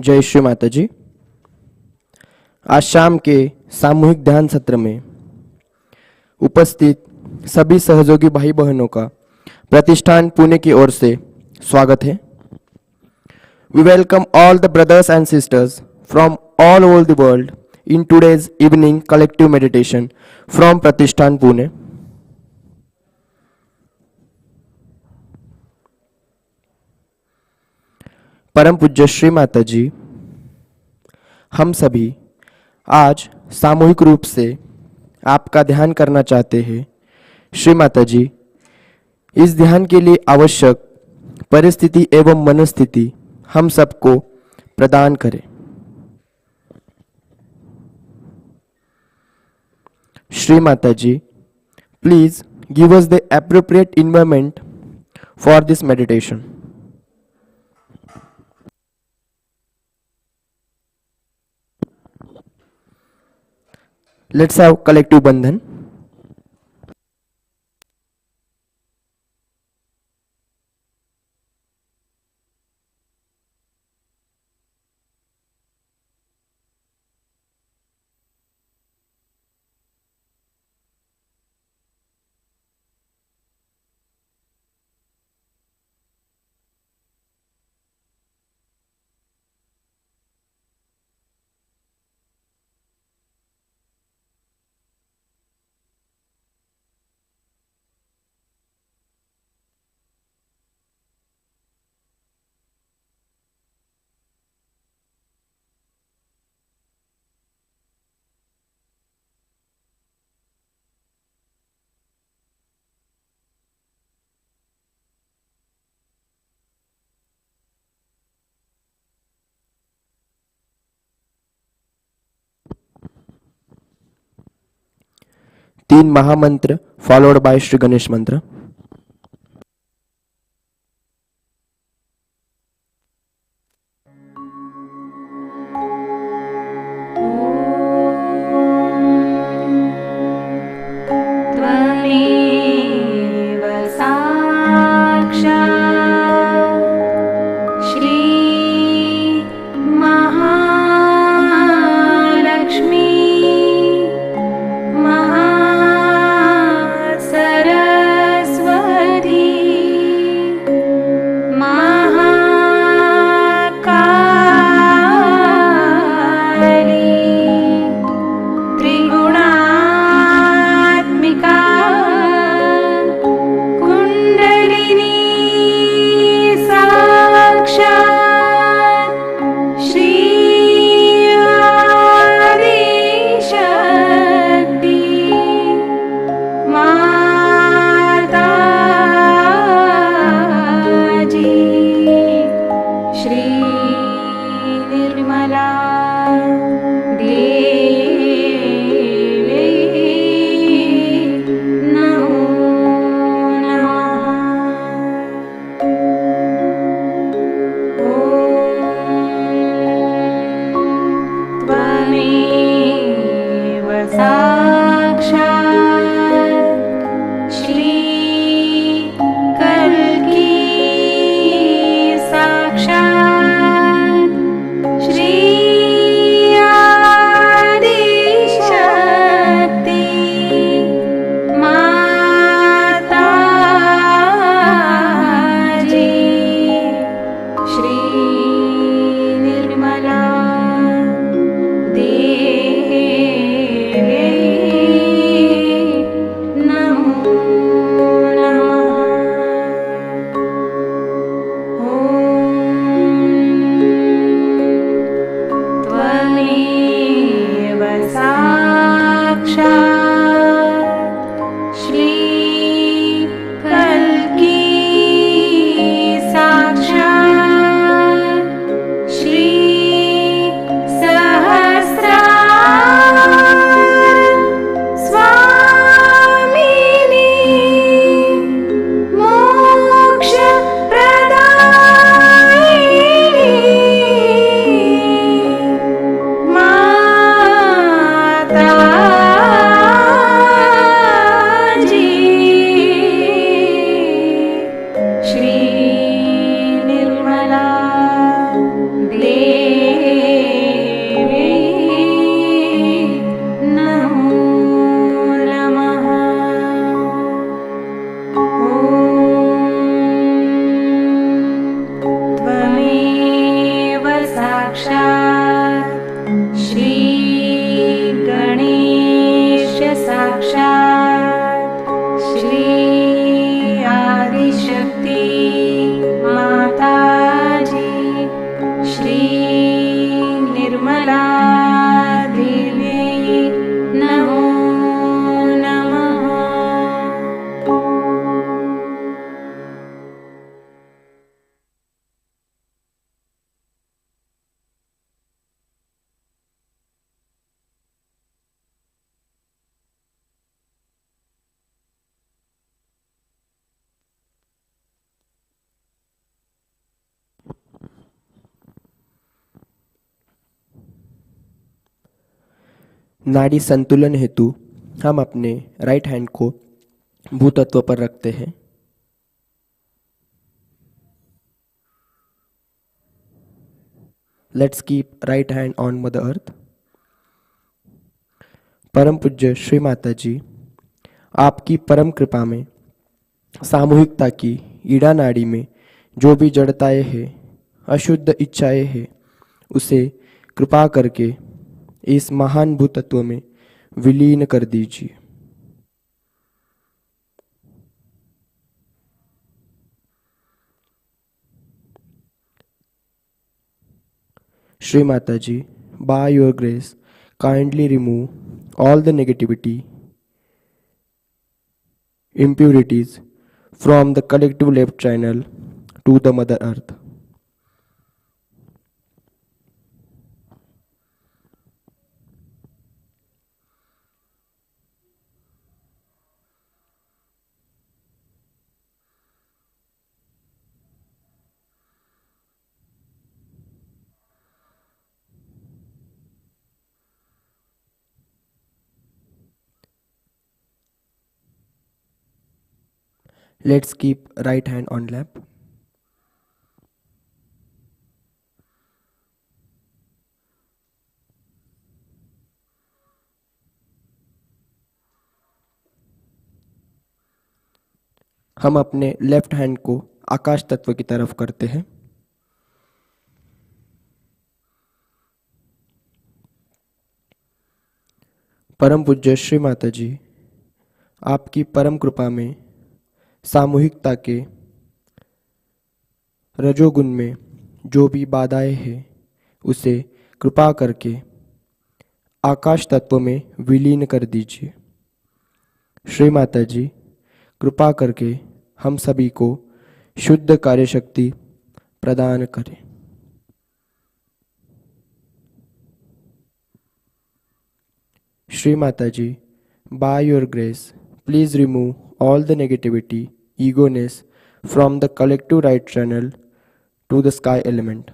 जय श्री माताजी। आज शाम के सामूहिक ध्यान सत्र में उपस्थित सभी सहयोगी भाई बहनों का प्रतिष्ठान पुणे की ओर से स्वागत है। We welcome all the brothers and sisters from all over the world in today's evening collective meditation from Pratishthan Pune. परम पूज्य श्री माताजी, हम सभी आज सामूहिक रूप से आपका ध्यान करना चाहते हैं। श्री माताजी, इस ध्यान के लिए आवश्यक परिस्थिति एवं मनस्थिति हम सबको प्रदान करें। Shri Mataji, please give us the appropriate environment for this meditation. Let's have collective bandhan. तीन महामंत्र फॉलोड बाय श्री गणेश मंत्र। सरस्वती नाड़ी संतुलन हेतु हम अपने राइट हैंड को भूतत्व पर रखते हैं। Let's keep right hand on mother earth. परम पूज्य श्री माता जी, आपकी परम कृपा में सामूहिकता की ईड़ा नाड़ी में जो भी जड़ताएं हैं, अशुद्ध इच्छाएं हैं, उसे कृपा करके इस महान भूतत्व में विलीन कर दीजिए। श्री माता जी, by your grace, kindly remove all the negativity, impurities from the collective left channel to the Mother Earth. Let's keep right hand on lap. हम अपने लेफ्ट हैंड को आकाश तत्व की तरफ करते हैं। परम पूज्य श्री माता जी, आपकी परम कृपा में सामूहिकता के रजोगुण में जो भी बाधाएं हैं, उसे कृपा करके आकाश तत्व में विलीन कर दीजिए। श्री माता जी, कृपा करके हम सभी को शुद्ध कार्यशक्ति प्रदान करें। श्री माता जी, by your grace, please remove all the negativity, egoness from the collective right channel to the sky element.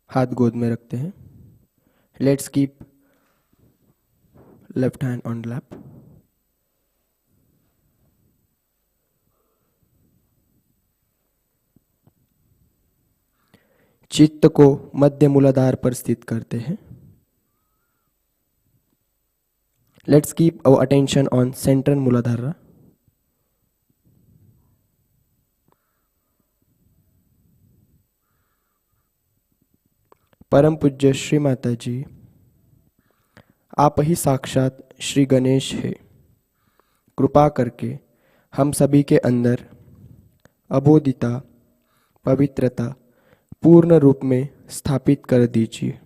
हाथ गोद में रखते हैं। Let's keep left hand on lap. चित्त को मध्य मूलाधार पर स्थित करते हैं। Let's keep our attention on central Muladhara. परम पूज्य श्री माता जी, आप ही साक्षात श्री गणेश है। कृपा करके हम सभी के अंदर अबोधिता, पवित्रता पूर्ण रूप में स्थापित कर दीजिए।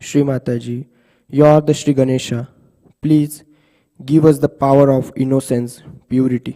श्री माता जी, you are the Shri Ganesha. Please give us the power of innocence, purity.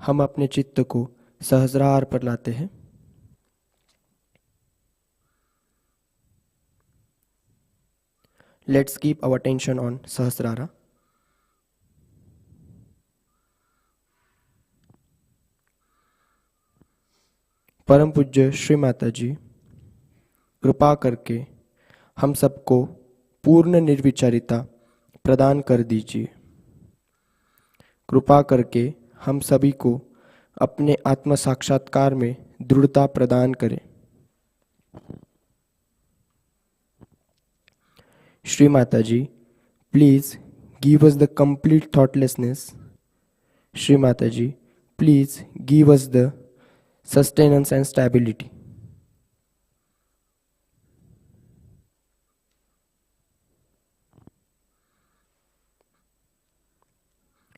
हम अपने चित्त को सहस्रार पर लाते हैं। Let's keep our attention on Sahasrara. परम पूज्य श्री माताजी, कृपा करके हम सबको पूर्ण निर्विचारिता प्रदान कर दीजिए। कृपा करके हम सभी को अपने आत्म साक्षात्कार में दृढ़ता प्रदान करें। Shri Mataji, please give us the complete thoughtlessness. Shri Mataji, please give us the sustenance and stability.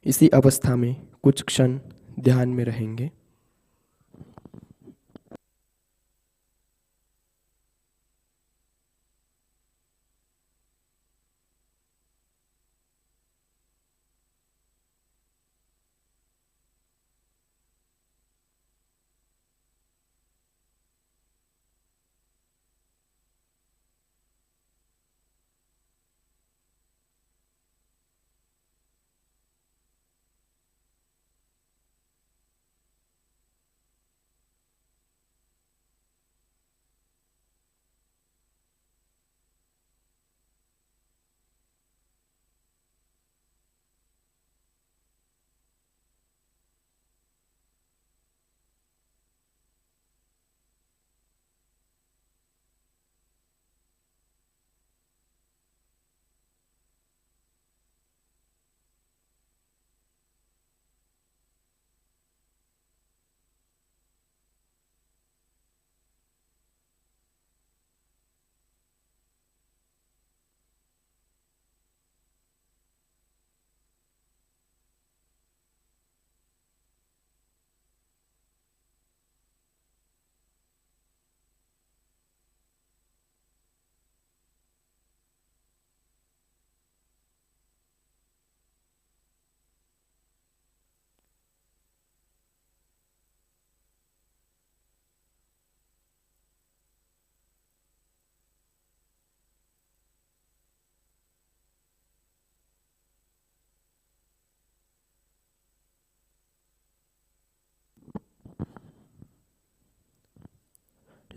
इसी अवस्था में कुछ क्षण ध्यान में रहेंगे।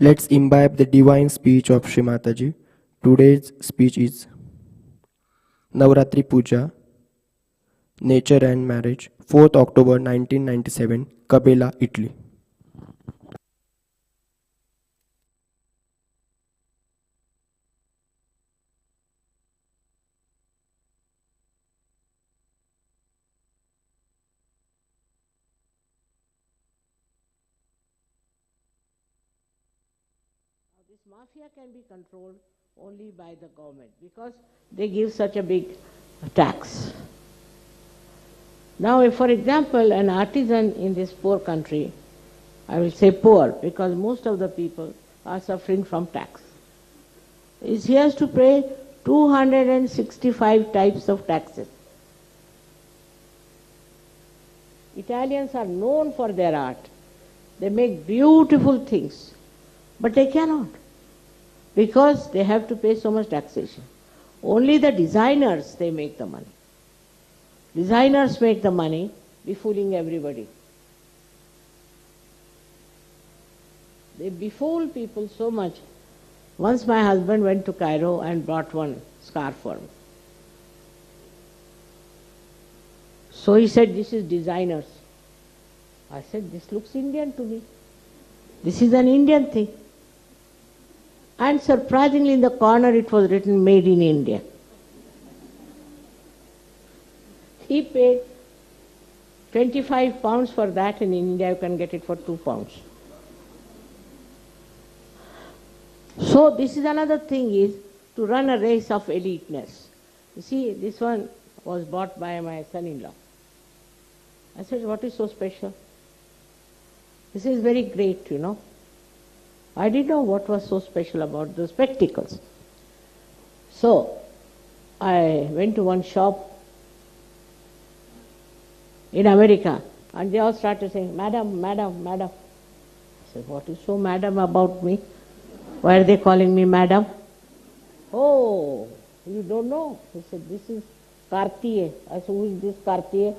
Let's imbibe the divine speech of Shri Mataji. Today's speech is Navaratri Puja, Nature and Marriage, 4th October 1997, Cabella, Italy. This mafia can be controlled only by the government because they give such a big tax. Now, if for example an artisan in this poor country, I will say poor because most of the people are suffering from tax, he has to pay 265 types of taxes. Italians are known for their art. They make beautiful things, but they cannot because they have to pay so much taxation. Only the designers, they make the money. Designers make the money, befooling everybody. They befool people so much. Once my husband went to Cairo and brought one scarf for me. So he said, this is designers. I said, this looks Indian to me. This is an Indian thing. And surprisingly in the corner it was written made in India. He paid 25 pounds for that. In India you can get it for 2 pounds. So this is another thing, is to run a race of eliteness. You see, this one was bought by my son-in-law. I said, what is so special? This is very great, you know. I didn't know what was so special about the spectacles. So I went to one shop in America and they all started saying, Madam, Madam, Madam. I said, what is so madam about me? Why are they calling me madam? Oh, you don't know? He said, this is Kartiye. I said, who is this Kartiye?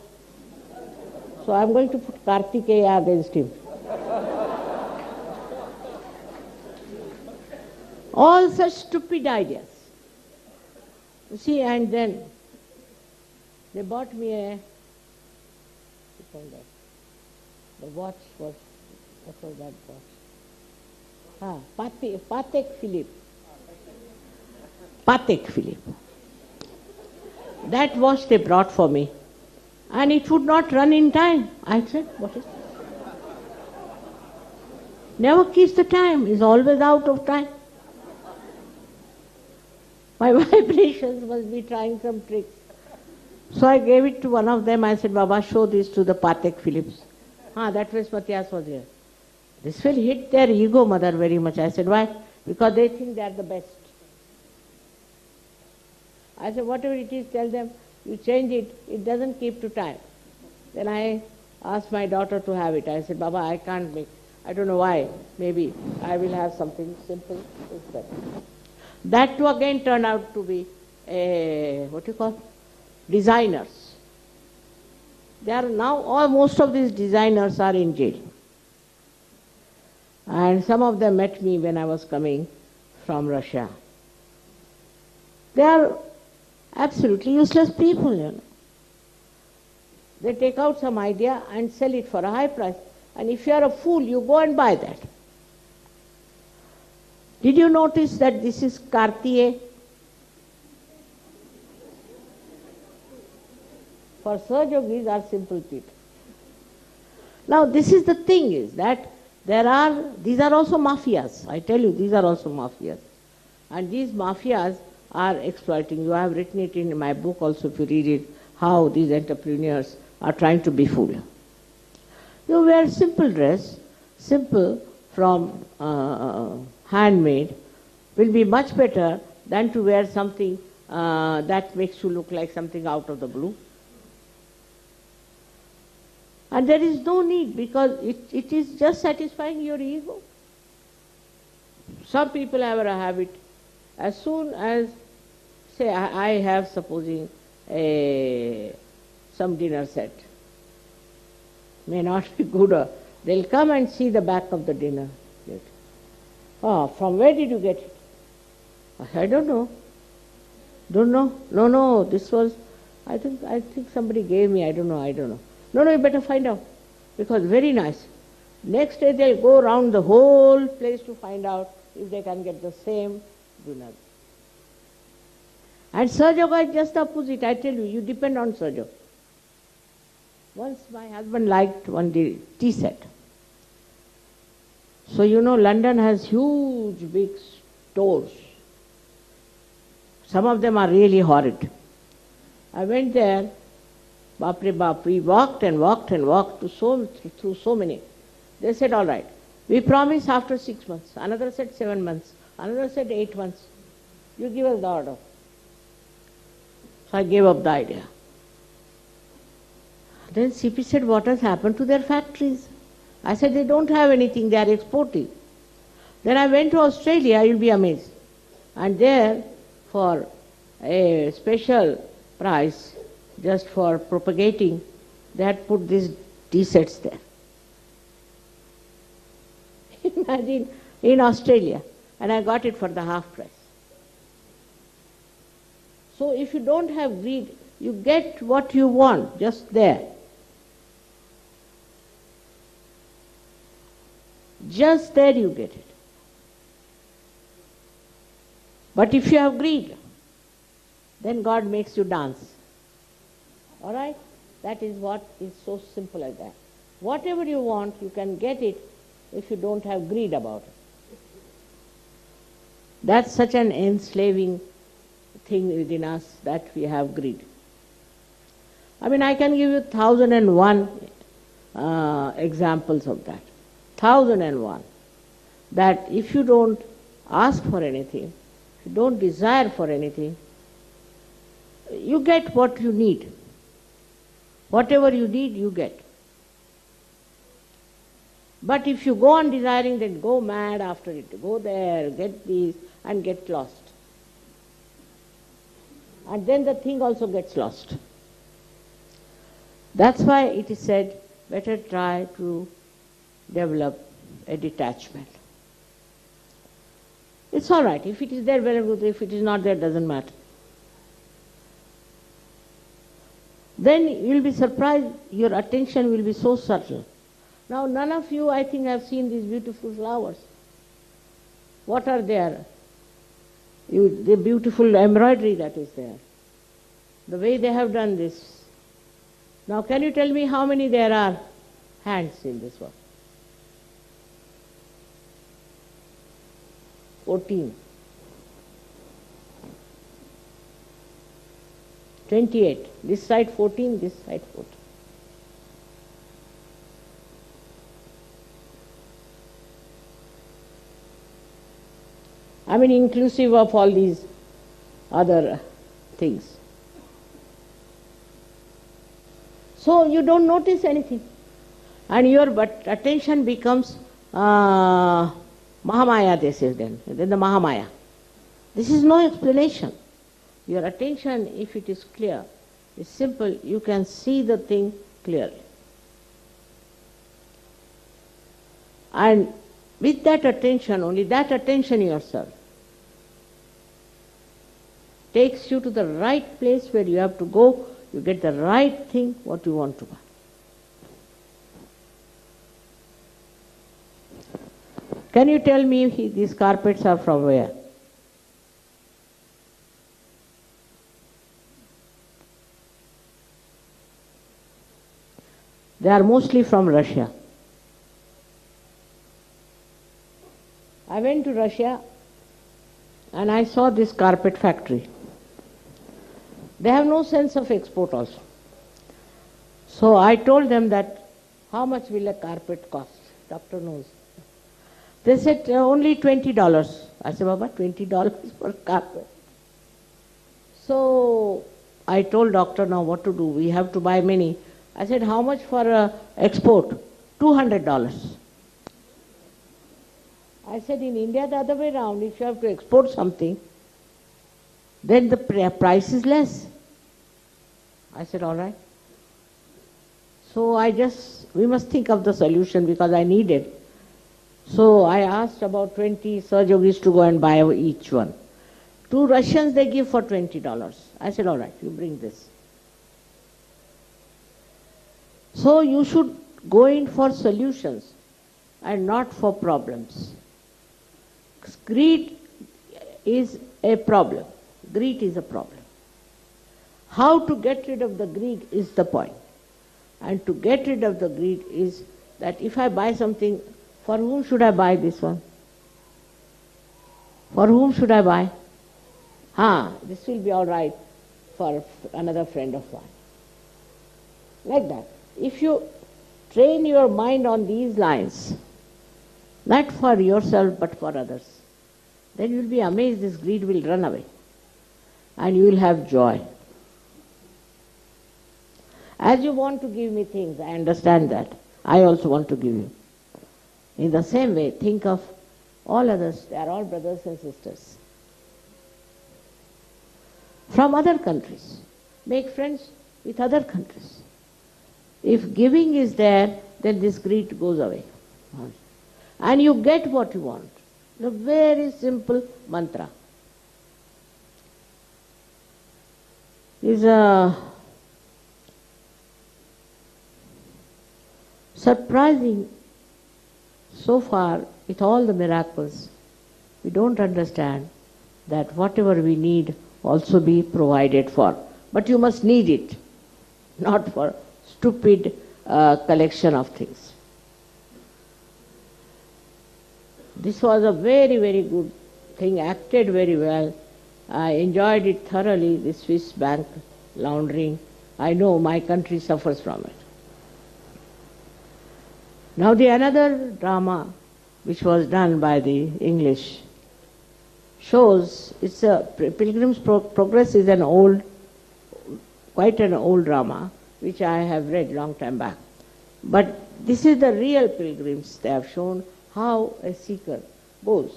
So I'm going to put Kartikeya against him. All such stupid ideas. You see, and then they bought me the watch was, what was that watch? Patek Philippe. Patek Philippe. That watch they brought for me. And it would not run in time. I said, what is it? Never keeps the time, is always out of time. My vibrations must be trying some tricks. So I gave it to one of them. I said, Baba, show this to the Patek Philips. That was Matthias was here. This will hit their ego, mother, very much. I said, why? Because they think they are the best. I said, whatever it is, tell them, you change it, it doesn't keep to time. Then I asked my daughter to have it. I said, Baba, I can't make, I don't know why. Maybe I will have something simple. It's better. That too again turned out to be designers. They are now, most of these designers are in jail. And some of them met me when I was coming from Russia. They are absolutely useless people, you know. They take out some idea and sell it for a high price. And if you are a fool, you go and buy that. Did you notice that this is Cartier? For Sahajogis are simple people. Now this is the thing, is that these are also mafias. I tell you, these are also mafias. And these mafias are exploiting. You have written it in my book also, if you read it, how these entrepreneurs are trying to befool. You wear simple dress, simple from handmade, will be much better than to wear something that makes you look like something out of the blue. And there is no need, because it is just satisfying your ego. Some people have a habit, as soon as, say, I have, supposing, some dinner set. May not be good. They'll come and see the back of the dinner plate. From where did you get it? I don't know. Don't know? No, this was, I think somebody gave me, I don't know. No, you better find out, because very nice. Next day they'll go around the whole place to find out if they can get the same dinner. And Sahaja is just the opposite, I tell you, you depend on Sahaja. Once my husband liked one tea set. So you know, London has huge big stores. Some of them are really horrid. I went there, Bapre Bap, we walked through so many. They said, all right, we promise after 6 months. Another said 7 months. Another said 8 months. You give us the order. So I gave up the idea. Then CP said, what has happened to their factories? I said, they don't have anything, they are exporting. Then I went to Australia, you'll be amazed. And there, for a special price, just for propagating, they had put these tea sets there. Imagine, in Australia. And I got it for the half price. So if you don't have greed, you get what you want, just there. Just there you get it. But if you have greed, then God makes you dance. All right? That is what is so simple as that. Whatever you want, you can get it if you don't have greed about it. That's such an enslaving thing within us, that we have greed. I mean, I can give you 1001 examples of that. 1001. That if you don't ask for anything, if you don't desire for anything, you get what you need. Whatever you need, you get. But if you go on desiring, then go mad after it. Go there, get this, and get lost. And then the thing also gets lost. That's why it is said, better try to develop a detachment. It's all right. If it is there, very good. If it is not there, doesn't matter. Then you will be surprised, your attention will be so subtle. Now none of you, I think, have seen these beautiful flowers. What are there? The beautiful embroidery that is there. The way they have done this. Now can you tell me how many there are hands in this one? 14. 28. This side 14, this side 14. I mean inclusive of all these other things. So you don't notice anything. And your attention becomes Mahamaya, they say then the Mahamaya. This is no explanation. Your attention, if it is clear, is simple, you can see the thing clearly. And with that attention, only that attention yourself, takes you to the right place where you have to go, you get the right thing, what you want to buy. Can you tell me these carpets are from where? They are mostly from Russia. I went to Russia and I saw this carpet factory. They have no sense of export also. So I told them that, how much will a carpet cost? Doctor knows. They said only $20. I said, Baba, $20 for carpet. So I told doctor, now what to do? We have to buy many. I said, how much for export? $200. I said, in India the other way around, if you have to export something, then the price is less. I said, all right. So we must think of the solution because I need it. So I asked about 20 Sahajogis to go and buy each one. 2 Russians they give for $20. I said, all right, you bring this. So you should go in for solutions and not for problems. Greed is a problem. Greed is a problem. How to get rid of the greed is the point. And to get rid of the greed is that if I buy something, for whom should I buy this one? For whom should I buy? This will be all right for another friend of mine. Like that. If you train your mind on these lines, not for yourself but for others, then you will be amazed this greed will run away and you will have joy. As you want to give me things, I understand that. I also want to give you. In the same way, think of all others. They are all brothers and sisters. From other countries. Make friends with other countries. If giving is there, then this greed goes away. And you get what you want. A very simple mantra. Is surprising. So far, with all the miracles, we don't understand that whatever we need also be provided for. But you must need it, not for stupid collection of things. This was a very, very good thing, acted very well. I enjoyed it thoroughly, the Swiss bank laundering. I know my country suffers from it. Now the another drama which was done by the English shows, it's a Pilgrim's Progress is quite an old drama which I have read long time back. But this is the real pilgrims. They have shown how a seeker goes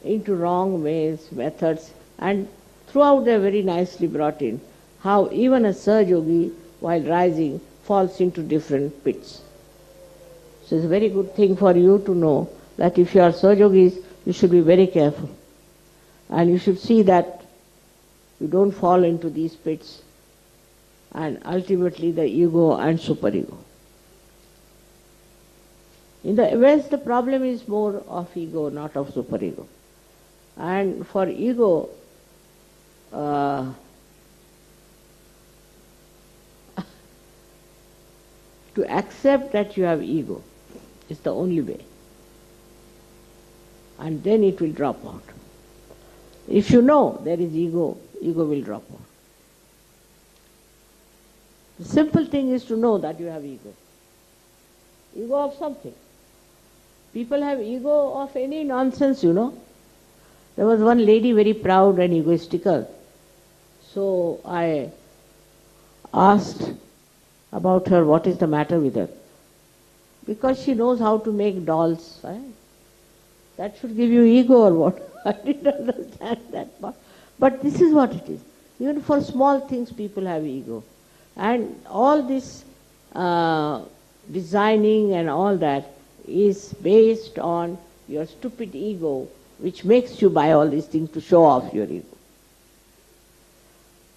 into wrong ways, methods, and throughout they are very nicely brought in how even a Sahaja while rising falls into different pits. So it's a very good thing for you to know that if you are Sahajogis, you should be very careful. And you should see that you don't fall into these pits and ultimately the ego and superego. In the West, the problem is more of ego, not of superego. And for ego, to accept that you have ego is the only way. And then it will drop out. If you know there is ego, ego will drop out. The simple thing is to know that you have ego. Ego of something. People have ego of any nonsense, you know. There was one lady very proud and egoistical. So I asked about her, what is the matter with her? Because she knows how to make dolls. Right? That should give you ego or what? I didn't understand that part. But this is what it is. Even for small things people have ego. And all this designing and all that is based on your stupid ego, which makes you buy all these things to show off your ego.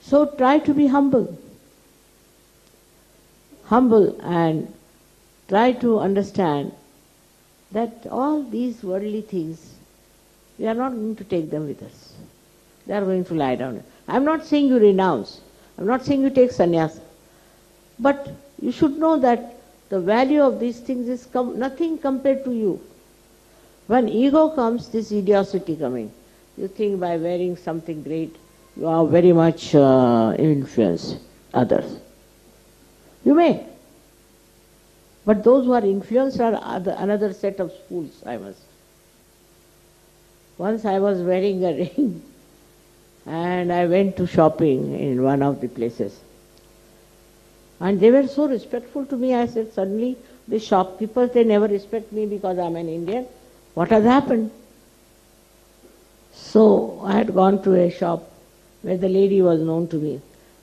So try to be humble. Humble and try to understand that all these worldly things, we are not going to take them with us. They are going to lie down. I am not saying you renounce. I am not saying you take sannyas. But you should know that the value of these things is nothing compared to you. When ego comes, this idiocy coming. You think by wearing something great, you are very much influence others. You may. But those who are influenced are another set of fools, I must. Once I was wearing a ring and I went to shopping in one of the places. And they were so respectful to me. I said, suddenly the shopkeepers, they never respect me because I'm an Indian. What has happened? So I had gone to a shop where the lady was known to me.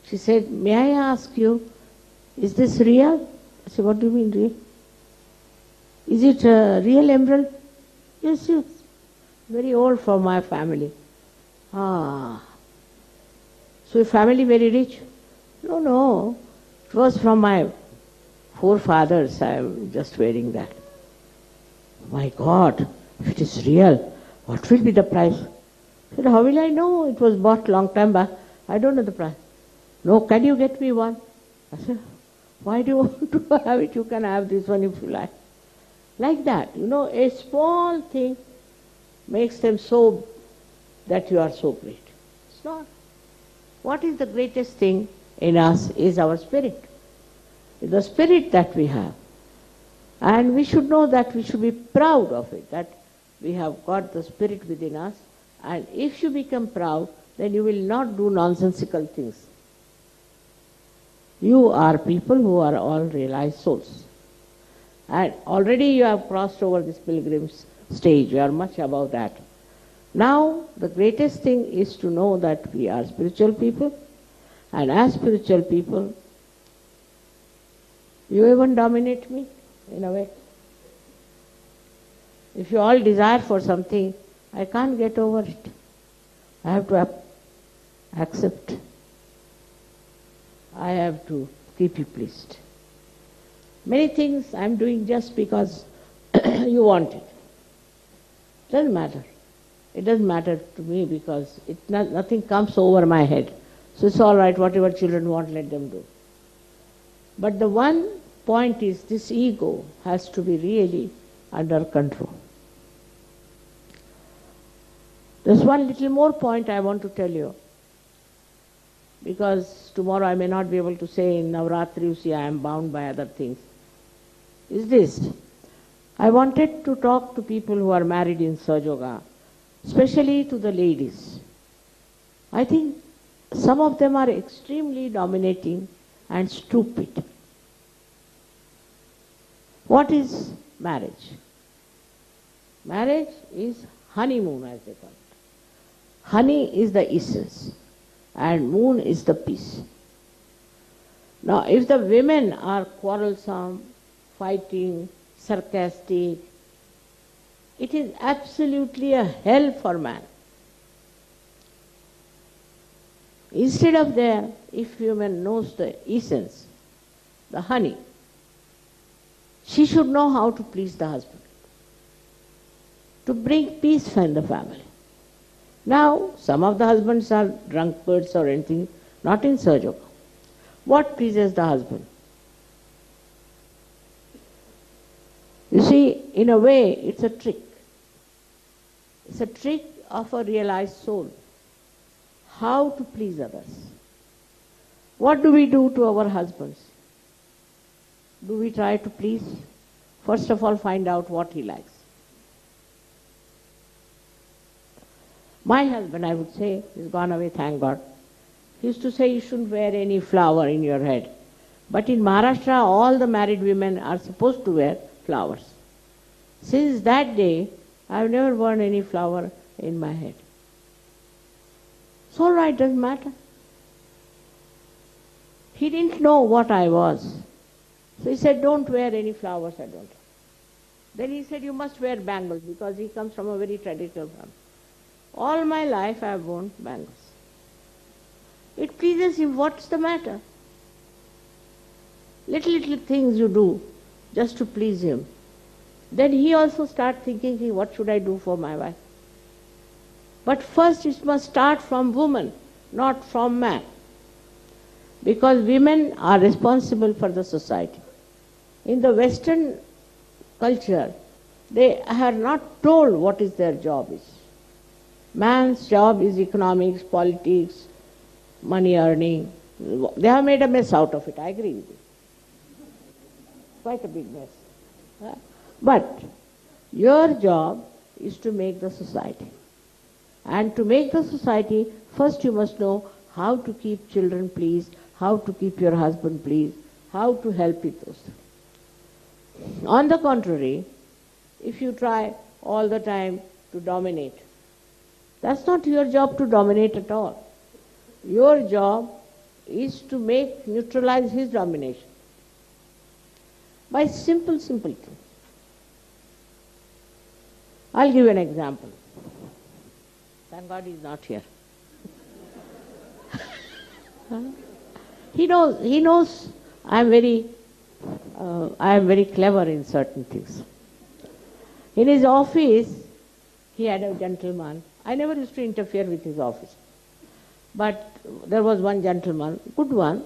She said, may I ask you, is this real? I said, what do you mean real? Is it a real emerald? Yes, yes. Very old for my family. Ah. So your family very rich? No, no. It was from my forefathers. I am just wearing that. My God, if it is real, what will be the price? I said, how will I know? It was bought long time back. I don't know the price. No, can you get me one? I said, why do you want to have it? You can have this one if you like. Like that, you know, a small thing makes them so that you are so great. It's not. What is the greatest thing in us is our spirit. It's the spirit that we have. And we should know that we should be proud of it, that we have got the spirit within us. And if you become proud, then you will not do nonsensical things. You are people who are all realized souls. And already you have crossed over this pilgrim's stage. You are much above that. Now, the greatest thing is to know that we are spiritual people. And as spiritual people, you even dominate me, in a way. If you all desire for something, I can't get over it. I have to accept. I have to keep you pleased. Many things I'm doing just because you want it. Doesn't matter. It doesn't matter to me because nothing comes over my head. So it's all right, whatever children want, let them do. But the one point is this ego has to be really under control. There's one little more point I want to tell you. Because tomorrow I may not be able to say in Navaratri, you see, I am bound by other things. Is this. I wanted to talk to people who are married in Sahaja, especially to the ladies. I think some of them are extremely dominating and stupid. What is marriage? Marriage is honeymoon, as they call it. Honey is the essence and moon is the peace. Now, if the women are quarrelsome, fighting, sarcastic, It is absolutely a hell for man. Instead of there, if woman knows the essence, the honey, she should know how to please the husband, to bring peace in the family. Now, some of the husbands are drunkards or anything, not in Sahaja. What pleases the husband? You see, in a way, it's a trick. It's a trick of a realized soul. How to please others. What do we do to our husbands? Do we try to please? First of all, find out what he likes. My husband, I would say, he's gone away, thank God. He used to say you shouldn't wear any flower in your head. But in Maharashtra, all the married women are supposed to wear flowers. Since that day, I've never worn any flower in my head. It's all right, doesn't matter. He didn't know what I was. So he said, don't wear any flowers, I don't. Then he said, you must wear bangles, because he comes from a very traditional family. All my life I have worn bangles. It pleases him, what's the matter? Little things you do just to please him. Then he also starts thinking, what should I do for my wife? But first it must start from woman, not from man. Because women are responsible for the society. In the Western culture, they are not told what is their job is. Man's job is economics, politics, money earning. They have made a mess out of it, I agree with you. Quite a big mess. But your job is to make the society. And to make the society, first you must know how to keep children pleased, how to keep your husband pleased, how to help it those things. On the contrary, if you try all the time to dominate, that's not your job to dominate at all. Your job is to neutralize his domination by simple things. I'll give you an example. Thank God he's not here. He knows I am very clever in certain things. In his office, he had a gentleman. I never used to interfere with his office. But there was one gentleman, good one,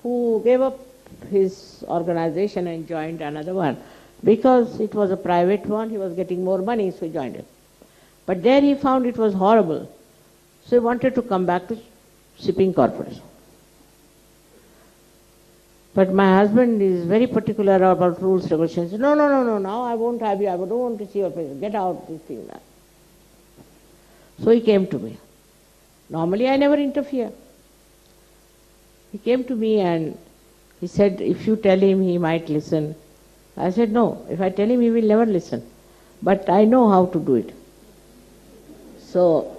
who gave up his organization and joined another one. Because it was a private one, he was getting more money, so he joined it. But there he found it was horrible. So he wanted to come back to shipping corporation. But my husband is very particular about rules, regulations. No, now I won't have you, I don't want to see your face. Get out, this thing, that. So he came to me. Normally I never interfere. He came to me and he said, if you tell him, he might listen. I said, no, if I tell him, he will never listen. But I know how to do it. So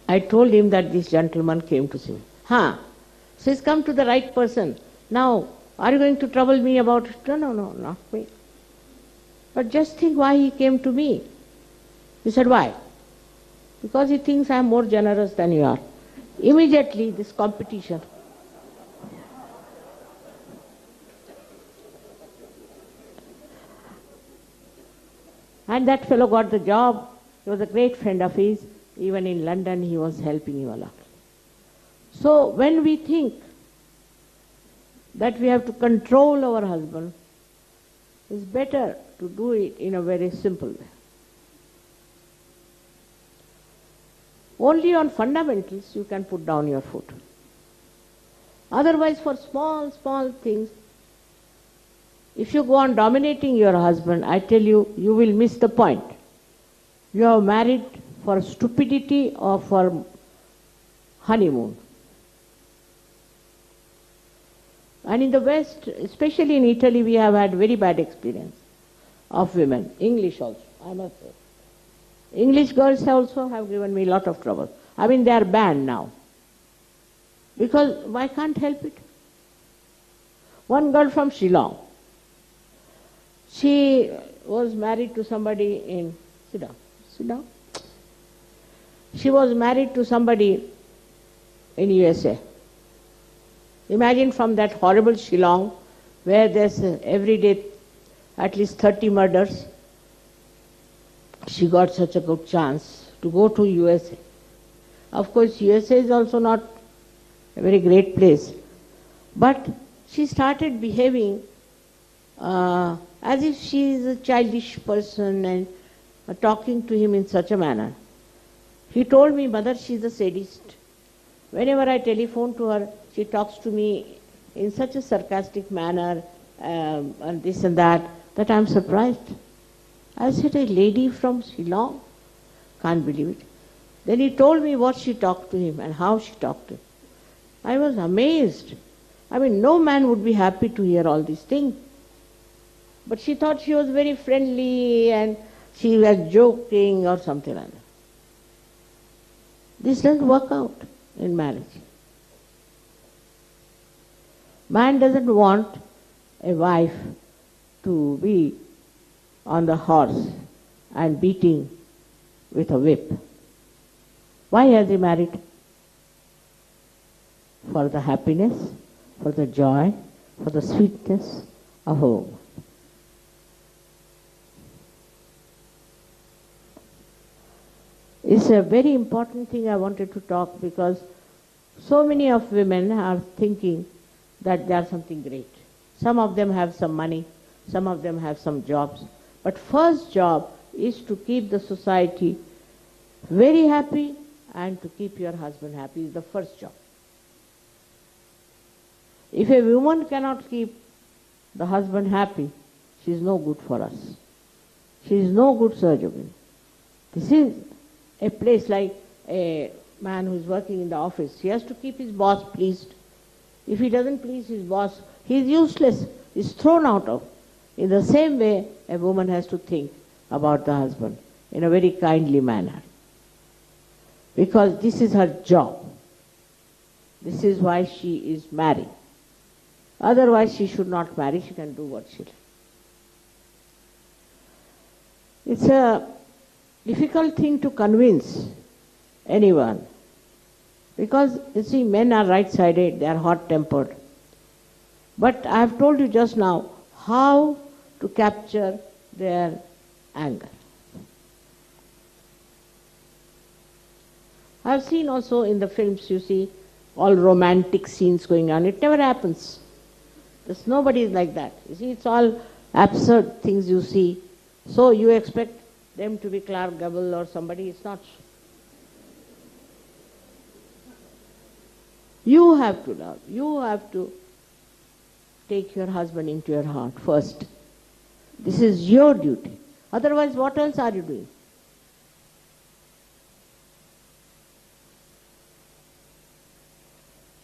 I told him that this gentleman came to see me. So he's come to the right person. Now, are you going to trouble me about it? No, not me. But just think why he came to me. He said, why? Because he thinks I am more generous than you are. Immediately, this competition. And that fellow got the job. He was a great friend of his. Even in London, he was helping him a lot. So when we think that we have to control our husband, it's better to do it in a very simple way. Only on fundamentals you can put down your foot. Otherwise, for small things, if you go on dominating your husband, I tell you, you will miss the point. You are married for stupidity or for honeymoon. And in the West, especially in Italy, we have had very bad experience of women. English also, I must say. English girls also have given me a lot of trouble. I mean, they are banned now. Because I can't help it. One girl from Shillong, she was married to somebody in, sit down. She was married to somebody in USA. Imagine from that horrible Shillong, where there's every day at least 30 murders, she got such a good chance to go to USA. Of course, USA is also not a very great place, but she started behaving as if she is a childish person and talking to him in such a manner. He told me, Mother, she is a sadist. Whenever I telephone to her, she talks to me in such a sarcastic manner, and this and that I am surprised. I said, a lady from Shillong? Can't believe it. Then he told me what she talked to him and how she talked to him. I was amazed. I mean, no man would be happy to hear all these things. But she thought she was very friendly and she was joking or something like that. This doesn't work out in marriage. Man doesn't want a wife to be on the horse and beating with a whip. Why has he married? For the happiness, for the joy, for the sweetness of home. It's a very important thing I wanted to talk, because so many of women are thinking that they are something great. Some of them have some money, some of them have some jobs. But first job is to keep the society very happy and to keep your husband happy is the first job. If a woman cannot keep the husband happy, she is no good for us. She is no good surgeon. This is a place like a man who is working in the office. He has to keep his boss pleased. If he doesn't please his boss, he is useless. He is thrown out of. In the same way, a woman has to think about the husband in a very kindly manner. Because this is her job. This is why she is married. Otherwise, she should not marry. She can do what she likes. It's a difficult thing to convince anyone. Because, you see, men are right-sided, they are hot-tempered. But I have told you just now how to capture their anger. I have seen also in the films, you see, all romantic scenes going on. It never happens. There's nobody like that. You see, it's all absurd things you see. So you expect them to be Clark Gable or somebody. It's not. You have to love. You have to take your husband into your heart first. This is your duty. Otherwise, what else are you doing?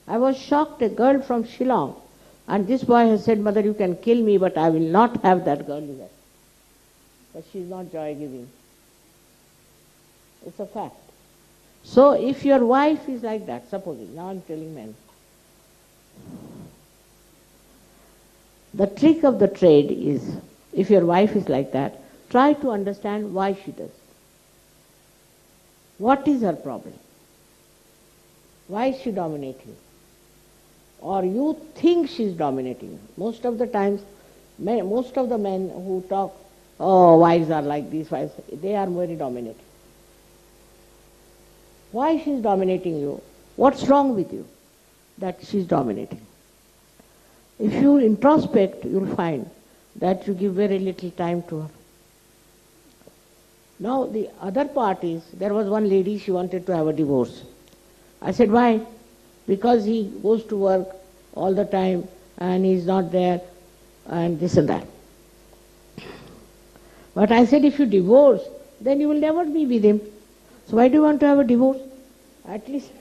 I was shocked, a girl from Shillong, and this boy has said, Mother, you can kill me, but I will not have that girl here. But she is not joy-giving. It's a fact. So if your wife is like that, supposing, now I'm telling men, the trick of the trade is, if your wife is like that, try to understand why she does. What is her problem? Why is she dominating? Or you think she's dominating. Most of the times, most of the men who talk, oh, wives are like this, wives, they are very dominating. Why she's dominating you? What's wrong with you that she's dominating? If you introspect, you'll find that you give very little time to her. Now the other part is, there was one lady, she wanted to have a divorce. I said, why? Because he goes to work all the time and he's not there and this and that. But I said, if you divorce, then you will never be with him. So why do you want to have a divorce? At least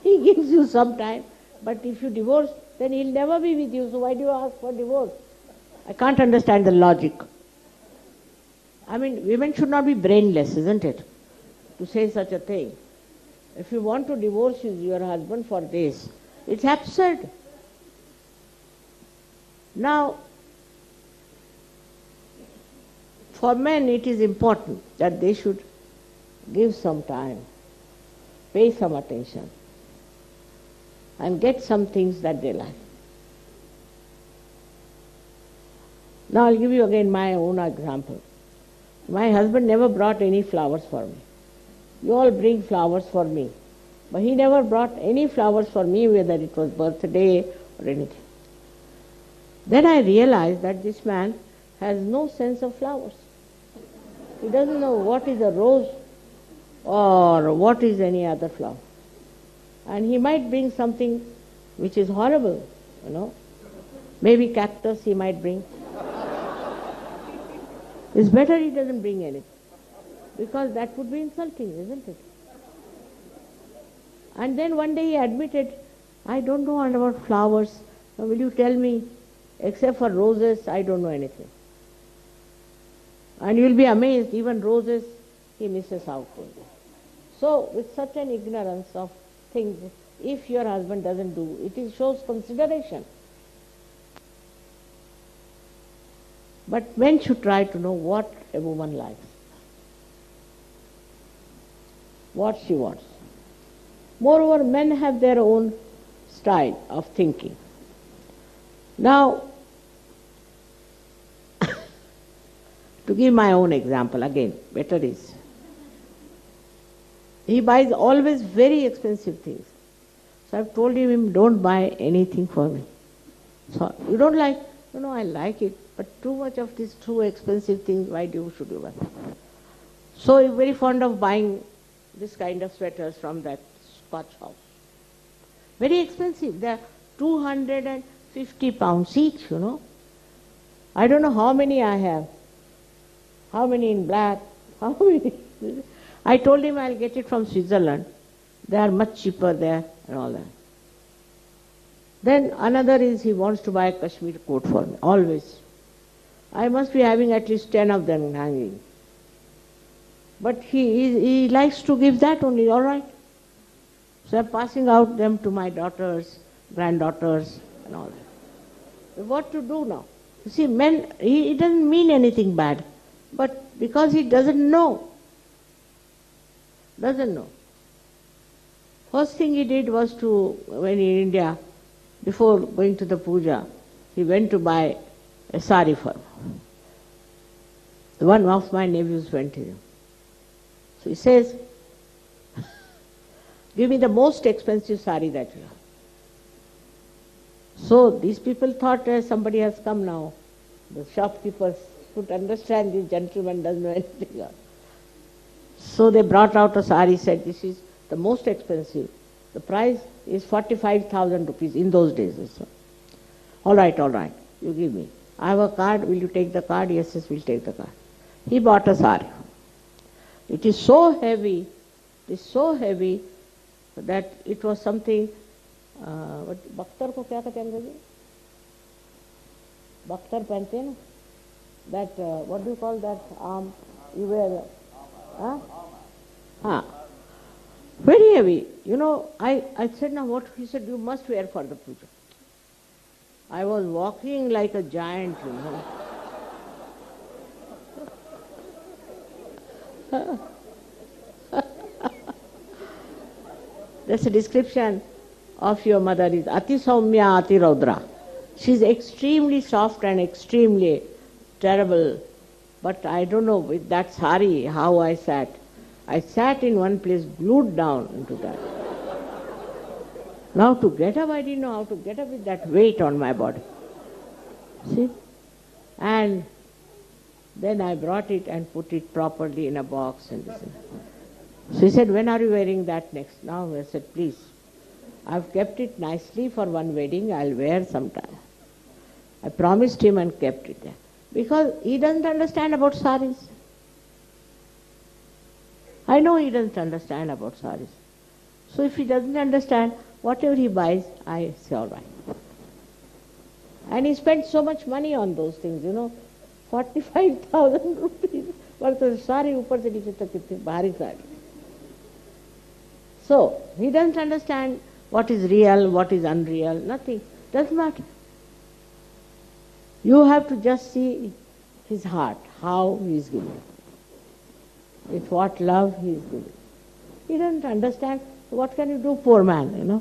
he gives you some time. But if you divorce, then he'll never be with you. So why do you ask for divorce? I can't understand the logic. I mean, women should not be brainless, isn't it? To say such a thing. If you want to divorce your husband for this, it's absurd. Now, For men it is important that they should give some time, pay some attention, and get some things that they like. Now I'll give you again my own example. My husband never brought any flowers for me. You all bring flowers for me. But he never brought any flowers for me, whether it was birthday or anything. Then I realized that this man has no sense of flowers. He doesn't know what is a rose or what is any other flower. And he might bring something which is horrible, Maybe cactus he might bring. It's better he doesn't bring anything, because that would be insulting, isn't it? And then one day he admitted, I don't know about flowers. Now will you tell me, except for roses, I don't know anything. And you will be amazed, even roses he misses out. So with such an ignorance of things, if your husband doesn't do, it shows consideration. But men should try to know what a woman likes, what she wants. Moreover, men have their own style of thinking. Now, to give my own example again, better is, he buys always very expensive things. So I've told him, don't buy anything for me. So, you don't like? No, I like it, but too much of these too expensive things, why should you buy? So he's very fond of buying this kind of sweaters from that Scotch house. Very expensive. They're 250 pounds each, I don't know how many I have. How many in black? How many? I told him I'll get it from Switzerland. They are much cheaper there and all that. Then another is he wants to buy a Kashmir coat for me, always. I must be having at least 10 of them hanging. But he likes to give that only, all right. So I'm passing out them to my daughters, granddaughters and all that. What to do now? You see, men, he doesn't mean anything bad, but because he doesn't know. First thing he did was when in India, before going to the puja, he went to buy a sari for me. One of my nephews went to him. So he says, give me the most expensive sari that you have. So these people thought somebody has come now. The shopkeepers could understand this gentleman doesn't know anything else. So they brought out a sari, said this is the most expensive. The price is 45,000 rupees in those days. All right, you give me. I have a card, will you take the card? Yes, we'll take the card. He bought a sari. It is so heavy that it was something, bakhtar ko kya kehte hain अंग्रेजी? Bakhtar pehante hain na? That, what do you call that arm? You wear, very heavy. I said, now what? He said, you must wear for the puja. I was walking like a giant, That's a description of your mother is Ati Saumya Ati Raudra. She is extremely soft and extremely terrible. But I don't know, with that sari, how I sat. I sat in one place, glued down into that. Now to get up, I didn't know how to get up with that weight on my body. See? And then I brought it and put it properly in a box. And this. So he said, when are you wearing that next? Now I said, please, I've kept it nicely for one wedding, I'll wear sometime. I promised him and kept it there. Because he doesn't understand about saris. I know he doesn't understand about saris. So if he doesn't understand, whatever he buys, I say, all right. And he spent so much money on those things, 45,000 rupees worth of sari, upar se niche tak kitni bhari sari. So, he doesn't understand what is real, what is unreal, nothing. Doesn't matter. You have to just see his heart, how he is giving, with what love he is giving. He doesn't understand. What can you do, poor man,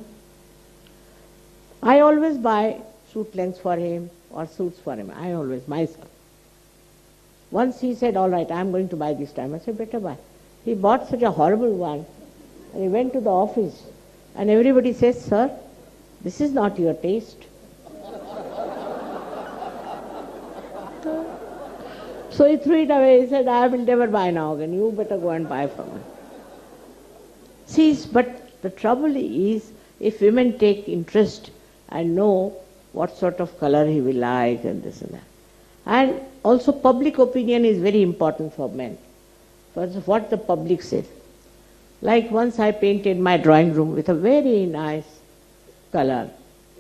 I always buy suit lengths for him or suits for him. I always, myself. Once he said, all right, I'm going to buy this time. I said, better buy. He bought such a horrible one. And he went to the office. And everybody says, sir, this is not your taste. So he threw it away. He said, I will never buy now again. You better go and buy from me. See, but the trouble is, if women take interest and know what sort of color he will like and this and that. And also public opinion is very important for men. First, what the public says. Like once I painted my drawing room with a very nice color,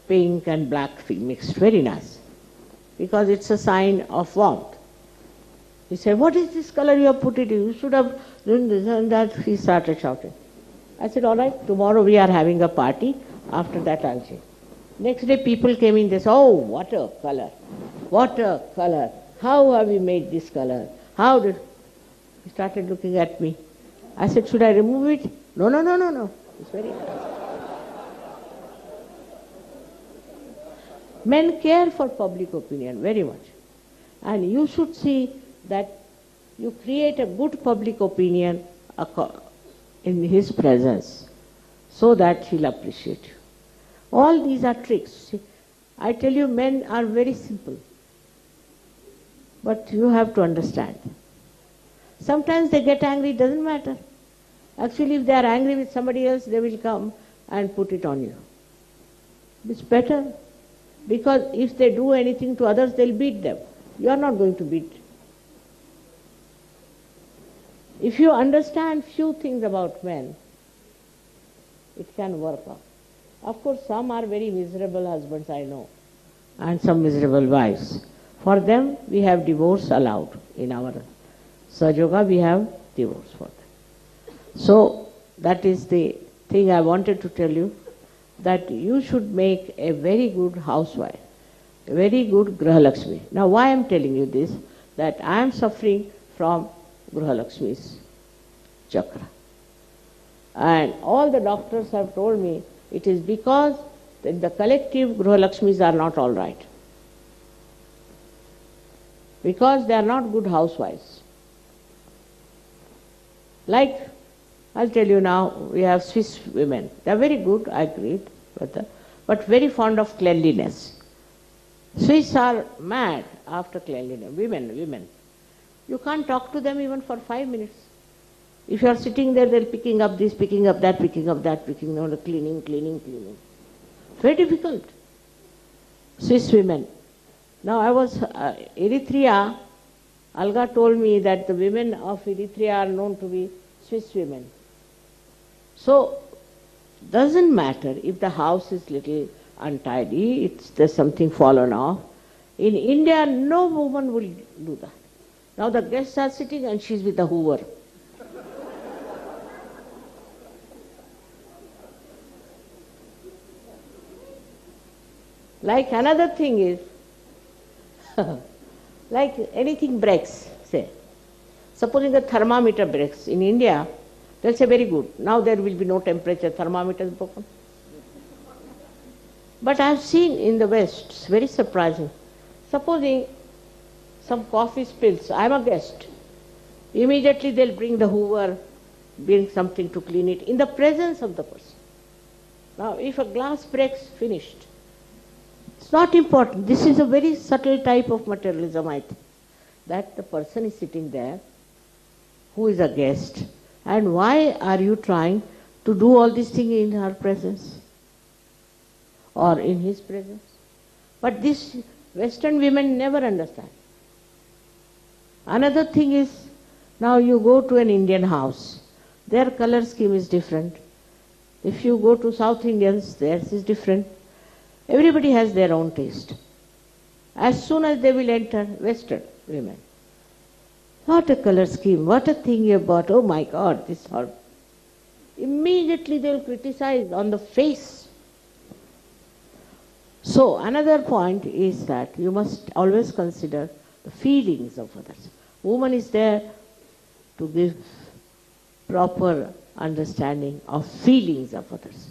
pink and black mixed, very nice. Because it's a sign of warmth. He said, what is this color you have put it in? You should have done this and that. He started shouting. I said, all right, tomorrow we are having a party. After that I'll change. Next day people came in, they said, oh, what a color. What a color. How have you made this color? How did... He started looking at me. I said, should I remove it? No. It's very nice. Men care for public opinion very much. And you should see that you create a good public opinion in his presence so that he'll appreciate you. All these are tricks. See, I tell you, men are very simple. But you have to understand. Sometimes they get angry, it doesn't matter. Actually, if they are angry with somebody else, they will come and put it on you. It's better. Because if they do anything to others, they'll beat them. You are not going to beat. If you understand few things about men, it can work out. Of course, some are very miserable husbands, I know, and some miserable wives. For them, we have divorce allowed. In our Sahaja, we have divorce for them. So, that is the thing I wanted to tell you, that you should make a very good housewife, a very good Grihalakshmi. Now, why I am telling you this? That I am suffering from Grihalakshmi's chakra. And all the doctors have told me it is because the collective Grihalakshmis are not all right. Because they are not good housewives. Like, I'll tell you now, we have Swiss women. They are very good, I agree, but very fond of cleanliness. Swiss are mad after cleanliness. Women. You can't talk to them even for 5 minutes. If you are sitting there, they're picking up this, picking up that, picking up that, cleaning. Very difficult. Swiss women. Now I was Eritrea. Alga told me that the women of Eritrea are known to be Swiss women. So, doesn't matter if the house is little untidy, there's something fallen off. In India, no woman will do that. Now the guests are sitting and she's with the hoover. Like another thing is, like anything breaks, say. Supposing a thermometer breaks in India, they'll say very good. Now there will be no temperature, thermometer is broken. But I've seen in the West, it's very surprising. Supposing some coffee spills, I'm a guest. Immediately they'll bring the hoover, bring something to clean it in the presence of the person. Now if a glass breaks, finished. It's not important. This is a very subtle type of materialism, I think. That the person is sitting there, who is a guest, and why are you trying to do all these things in her presence? Or in his presence? But this Western women never understand. Another thing is, now you go to an Indian house, their color scheme is different. If you go to South Indians, theirs is different. Everybody has their own taste. As soon as they will enter, Western women. What a color scheme, what a thing you bought, oh my God, this horrible. Immediately they will criticize on the face. So another point is that you must always consider the feelings of others. Woman is there to give proper understanding of feelings of others,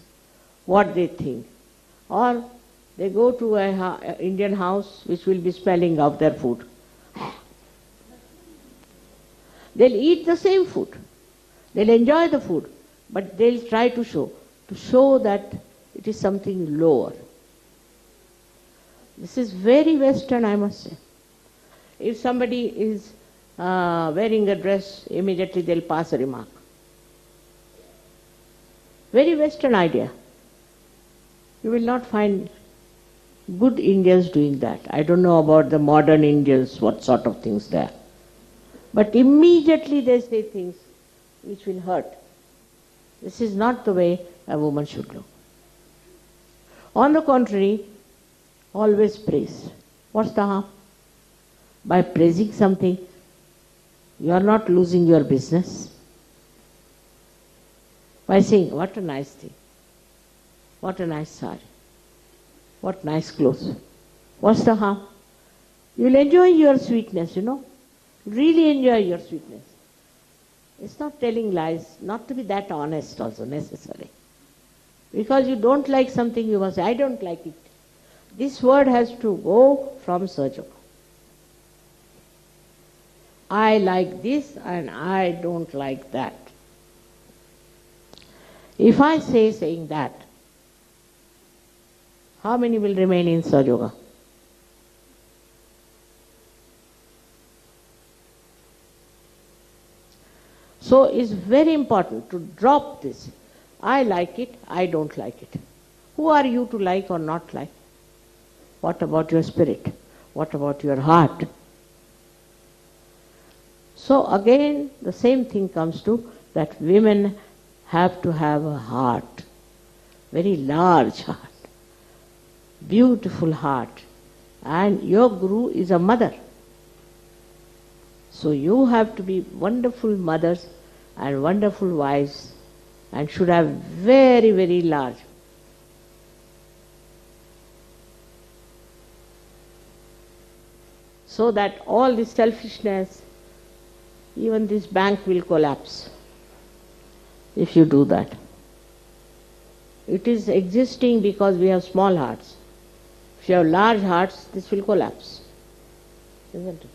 what they think. Or they go to an Indian house which will be smelling of their food. They'll eat the same food. They'll enjoy the food, but they'll try to show that it is something lower. This is very Western, I must say. If somebody is wearing a dress, immediately they'll pass a remark. Very Western idea. You will not find good Indians doing that. I don't know about the modern Indians, what sort of things they are. But immediately they say things which will hurt. This is not the way a woman should look. On the contrary, always praise. What's the harm? By praising something, you are not losing your business. By saying, what a nice thing, what a nice sari, what nice clothes. What's the harm? You will enjoy your sweetness, really enjoy your sweetness. It's not telling lies, not to be that honest also necessary. Because you don't like something, you must say, I don't like it. This word has to go from Sahaja. I like this and I don't like that. If I saying that, how many will remain in Sahaja? So it's very important to drop this. I like it, I don't like it. Who are you to like or not like? What about your spirit? What about your heart? So again, the same thing comes to that women have to have a heart, very large heart, beautiful heart. And your Guru is a mother. So you have to be wonderful mothers and wonderful wives and should have very, very large. So that all this selfishness, even this bank will collapse if you do that. It is existing because we have small hearts. If you have large hearts, this will collapse. Isn't it?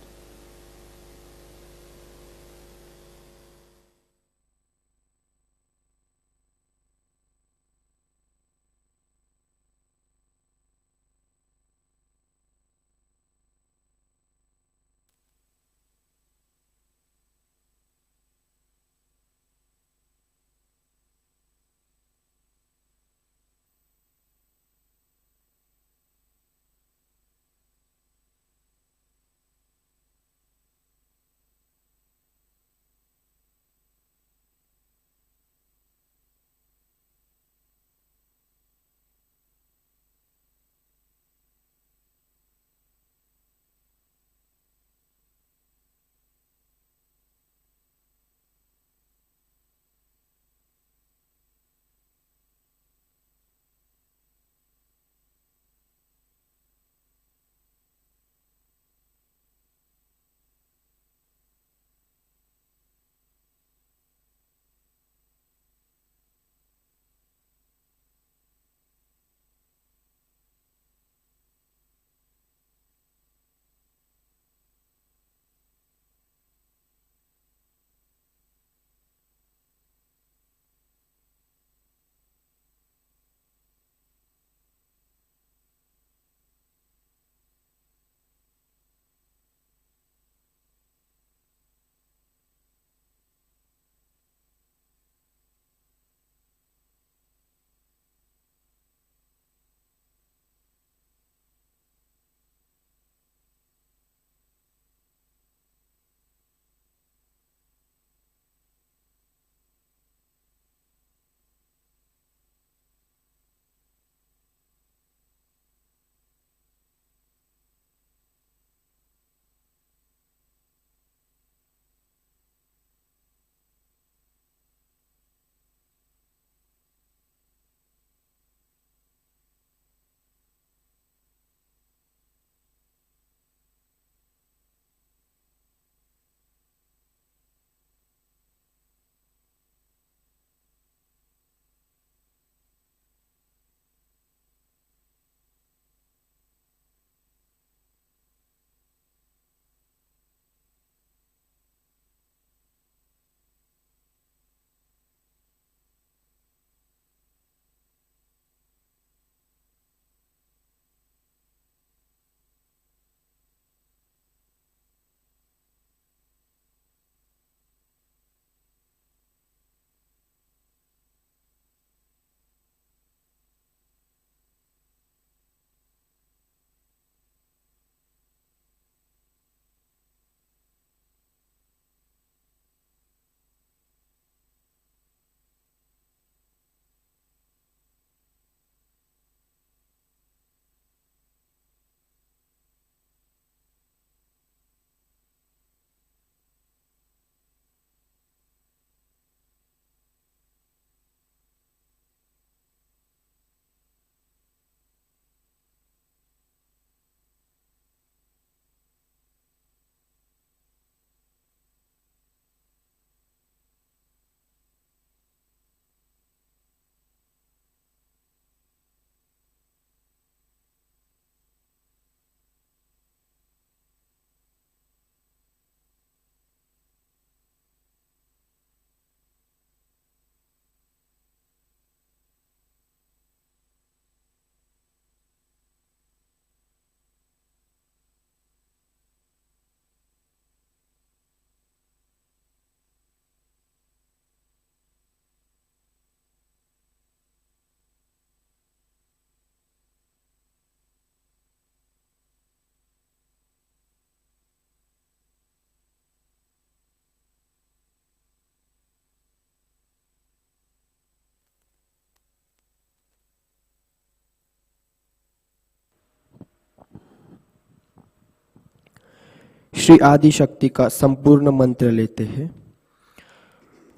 Shri आदि शक्ति का संपूर्ण मंत्र लेते हैं।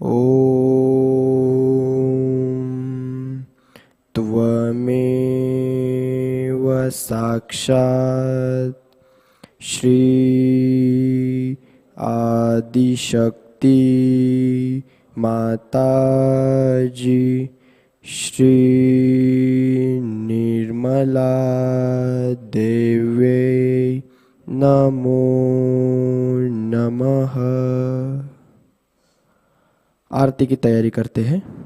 ओम त्वमेव साक्षात् श्री आदिशक्ति माताजी श्री निर्मला देवे नमो नमः। आरती की तैयारी करते हैं।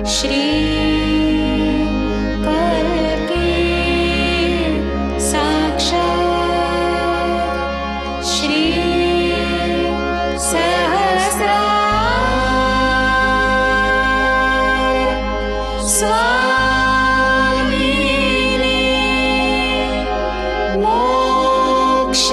श्री करके साक्षात् श्री सहस्रार स्वामिने मोक्ष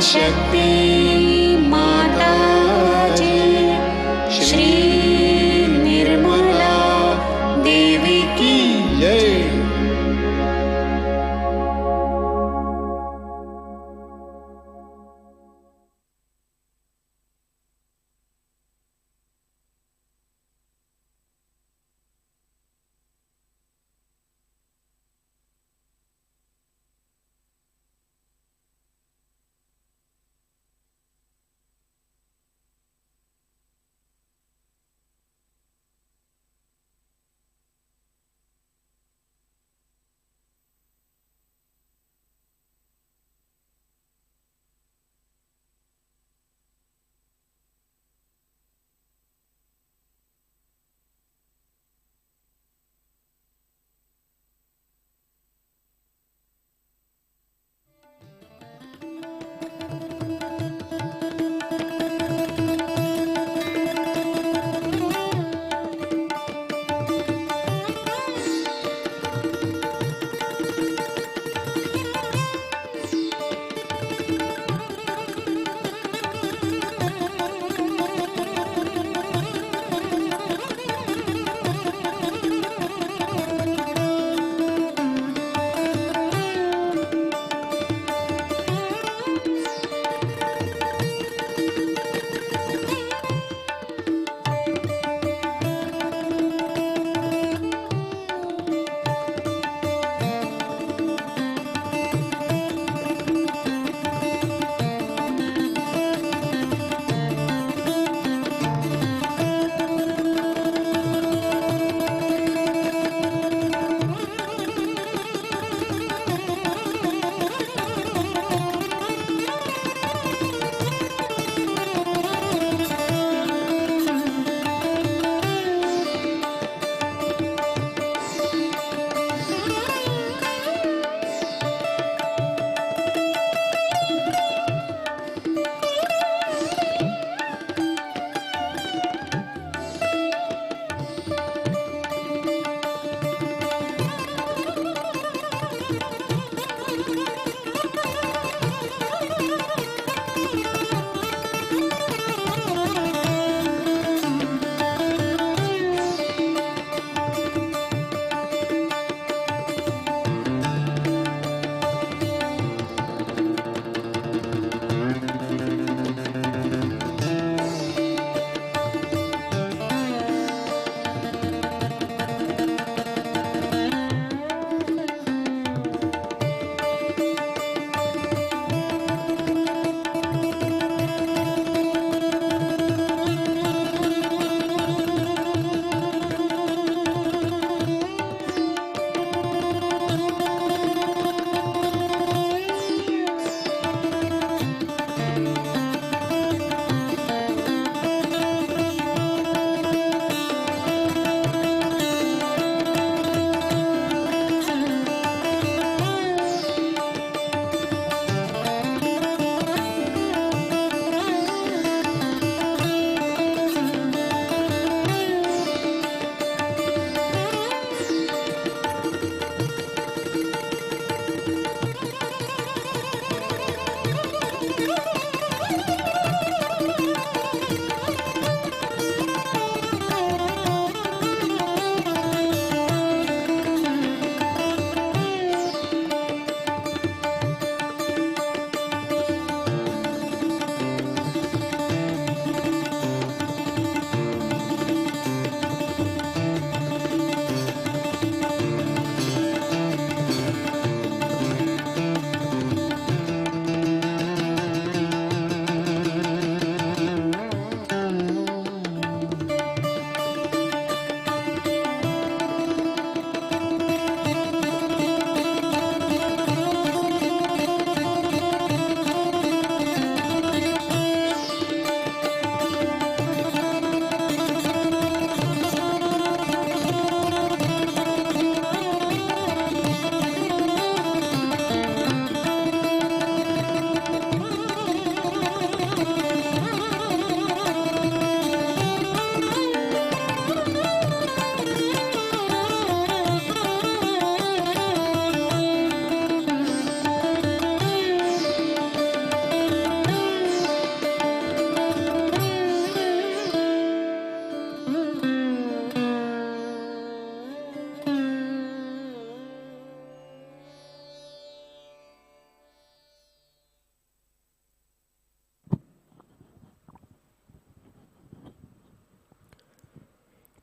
शक्ति माताजी श्री निर्मला देवी की जय।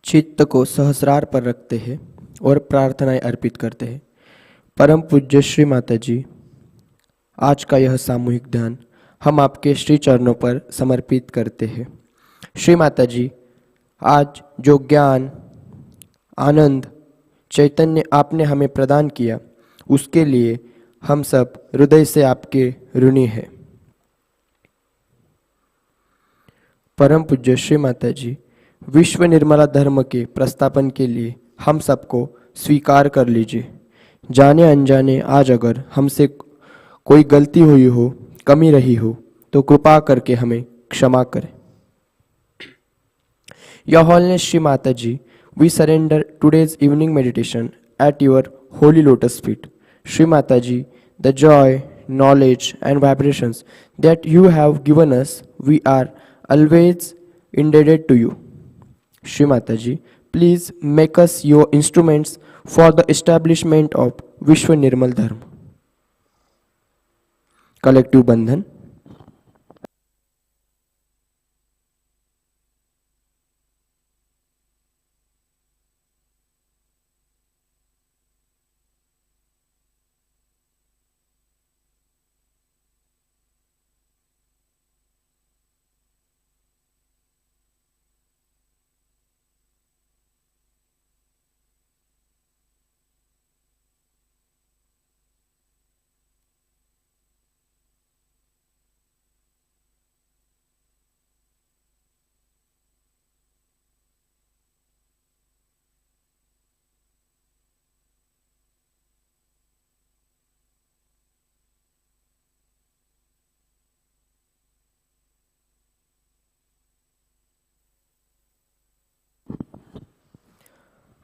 चित्त को सहस्रार पर रखते हैं और प्रार्थनाएं अर्पित करते हैं। परम पूज्य श्री माताजी, आज का यह सामूहिक ध्यान हम आपके श्री चरणों पर समर्पित करते हैं। श्री माताजी, आज जो ज्ञान, आनंद, चैतन्य आपने हमें प्रदान किया, उसके लिए हम सब हृदय से आपके ऋणी हैं। परम पूज्य श्री माताजी, विश्व निर्मला धर्म के प्रस्थापन के लिए हम सबको स्वीकार कर लीजिए। जाने अनजाने आज अगर हमसे कोई गलती हुई हो, कमी रही हो, तो कृपा करके हमें क्षमा करें। Your Holiness Shri Mataji, we surrender today's evening meditation at your holy lotus feet. Shri Mataji, the joy, knowledge and vibrations that you have given us, we are always indebted to you. Shri Mataji, please make us your instruments for the establishment of Vishwa Nirmal Dharma. Collective Bandhan.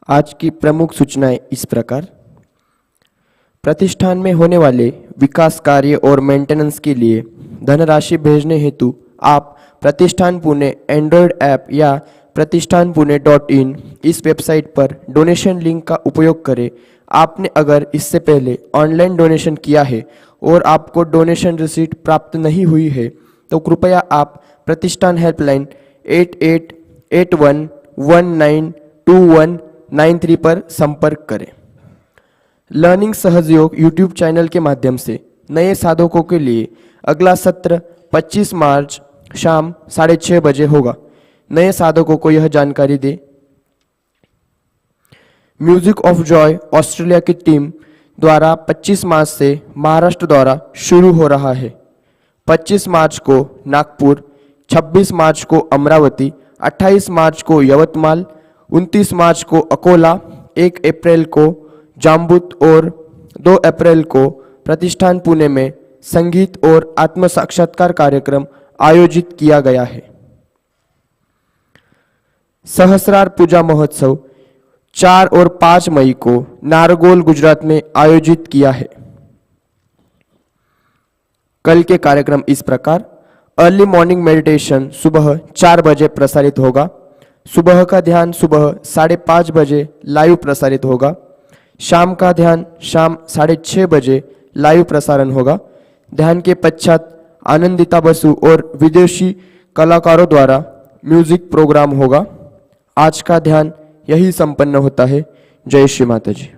आज की प्रमुख सूचनाएं इस प्रकार। प्रतिष्ठान में होने वाले विकास कार्य और मेंटेनेंस के लिए धनराशि भेजने हेतु आप प्रतिष्ठान पुणे एंड्रॉयड ऐप या pratishthanpune.in इस वेबसाइट पर डोनेशन लिंक का उपयोग करें। आपने अगर इससे पहले ऑनलाइन डोनेशन किया है और आपको डोनेशन रिसीट प्राप्त नहीं हुई है, तो कृपया आप प्रतिष्ठान हेल्पलाइन 8881192193 पर संपर्क करें। लर्निंग सहजयोग यूट्यूब चैनल के माध्यम से नए साधकों के लिए अगला सत्र 25 मार्च शाम 6:30 बजे होगा। नए साधकों को यह जानकारी दे। म्यूजिक ऑफ जॉय ऑस्ट्रेलिया की टीम द्वारा 25 मार्च से महाराष्ट्र द्वारा शुरू हो रहा है। 25 मार्च को नागपुर, 26 मार्च को अमरावती, 28 मार्च को यवतमाल, 29 मार्च को अकोला, 1 अप्रैल को जाम्बुत और 2 अप्रैल को प्रतिष्ठान पुणे में संगीत और आत्म साक्षात्कार कार्यक्रम आयोजित किया गया है। सहस्रार पूजा महोत्सव 4 और 5 मई को नारगोल गुजरात में आयोजित किया है। कल के कार्यक्रम इस प्रकार। अर्ली मॉर्निंग मेडिटेशन सुबह 4 बजे प्रसारित होगा। सुबह का ध्यान सुबह 5:30 बजे लाइव प्रसारित होगा। शाम का ध्यान शाम 6:30 बजे लाइव प्रसारण होगा। ध्यान के पश्चात आनंदिता बसु और विदेशी कलाकारों द्वारा म्यूजिक प्रोग्राम होगा। आज का ध्यान यही संपन्न होता है। जय श्री माताजी।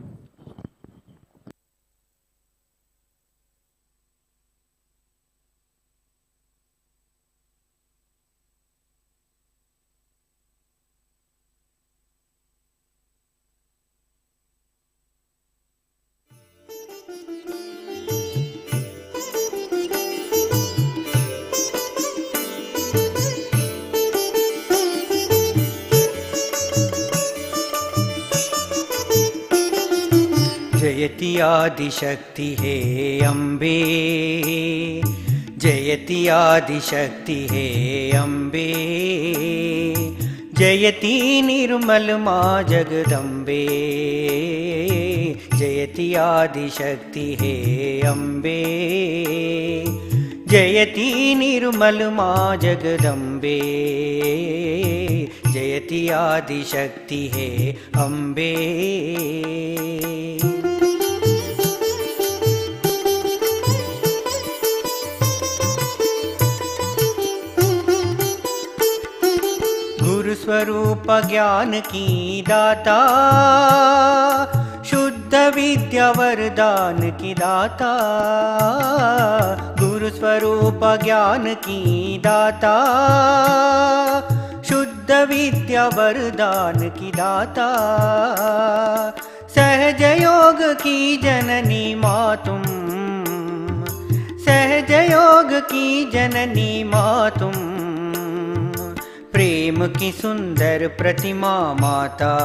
जयति आदिशक्ति हे अम्बे, जयति आदिशक्ति हे अम्बे, जयति निर्मल माँ जगदम्बे, जयति आदिशक्ति हे अम्बे, जयति निर्मल माँ जगदम्बे, जयति आदिशक्ति हे अम्बे। स्वरूप स्वरूप ज्ञान की दाता, शुद्ध विद्या वरदान की दाता। गुरु स्वरूप ज्ञान की दाता, शुद्ध विद्या वरदान की दाता। सहज योग की जननी माँ तुम, सहज योग की जननी माँ तुम। प्रेम की सुंदर प्रतिमा माता,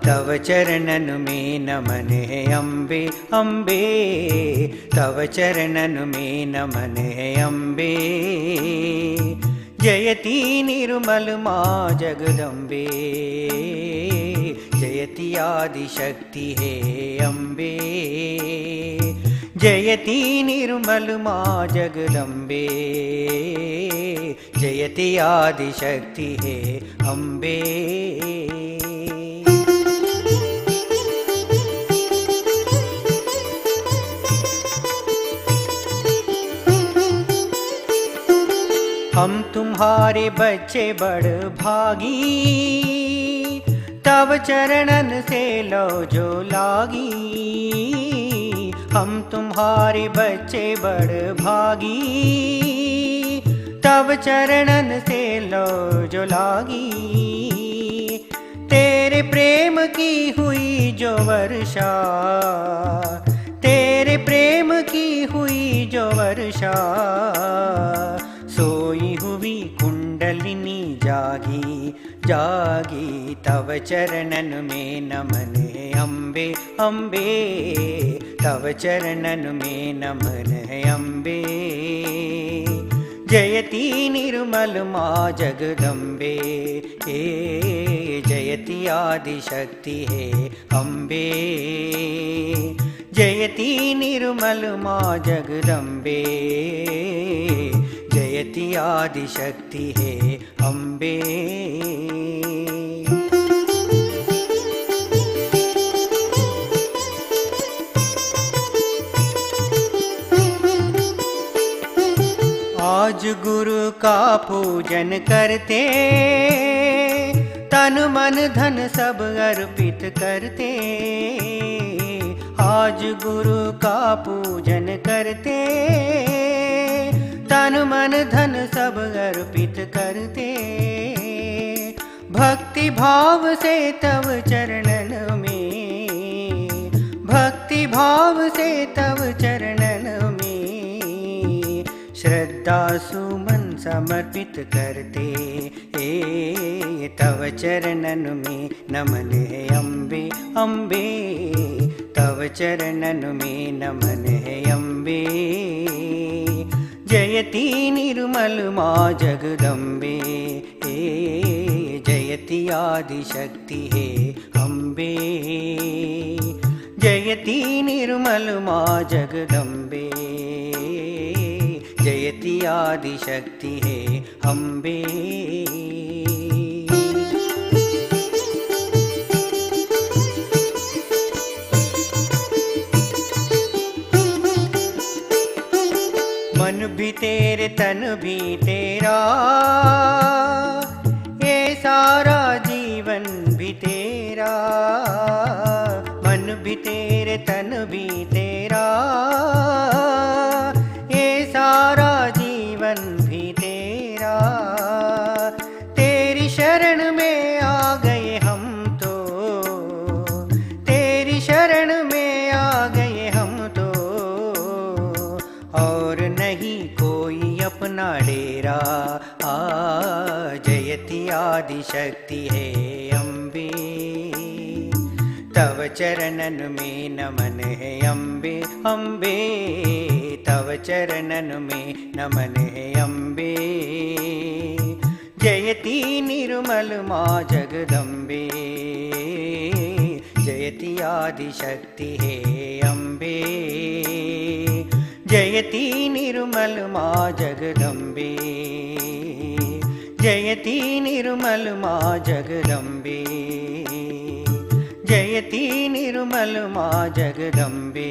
तव चरणन में नमन है अम्बे अम्बे, तव चरणन में नमन है अम्बे। जयति निर्मल माँ जगदम्बे, जयति आदिशक्ति है अम्बे। जयति निर्मल माँ जगदम्बे, जयति आदिशक्ति है अम्बे। हम तुम्हारे बच्चे बड़ भागी, तब चरणन से लो जो लागी। हम तुम्हारे बच्चे बड़ भागी, तब चरणन से लो जो लागी। तेरे प्रेम की हुई जो वर्षा, तेरे प्रेम की हुई जो वर्षा। सोई हुई कुंडलिनी जागी जागी, तव चरणन में नमन है अम्बे अम्बे, तव चरणन में नमन है अम्बे। जयति निर्मल माँ जगदम्बे, जयति आदिशक्ति है अम्बे। जयति निर्मल माँ जगदम्बे, जयति आदिशक्ति है अम्बे। आज गुरु का पूजन करते, तन मन धन सब अर्पित करते। आज गुरु का पूजन करते, तन मन धन सब अर्पित करते। भक्ति भाव से तव चरणन में, भक्ति भाव से तव चरणन में। श्रद्धा सुमन समर्पित करते, तव चरणन में नमन है अम्बे अम्बे, तव चरणन में नमन है अम्बे। जयति निर्मल माँ जगदम्बे, जयति आदिशक्ति है अम्बे। जयति निर्मल माँ जगदम्बे, जयति आदिशक्ति है अम्बे। मन भी तेरे तन भी तेरा, ये सारा जीवन भी तेरा। मन भी तेरे तन भी तेरा, ये सारा जीवन भी तेरा। तेरी शरण में आ गए हम तो, तेरी शरण में आ गए हम तो। और नहीं कोई अपना डेरा, जयति आदिशक्ति है अम्बे। तव चरणन में नमन है अम्बे अम्बे, तव चरणन में नमन है अम्बे। जयति निर्मल माँ जगदम्बे, जयति आदिशक्ति है अम्बे। जयति निर्मल माँ जगदम्बे, जयति निर्मल माँ जगदम्बे। जयति निर्मल माँ जगदम्बे।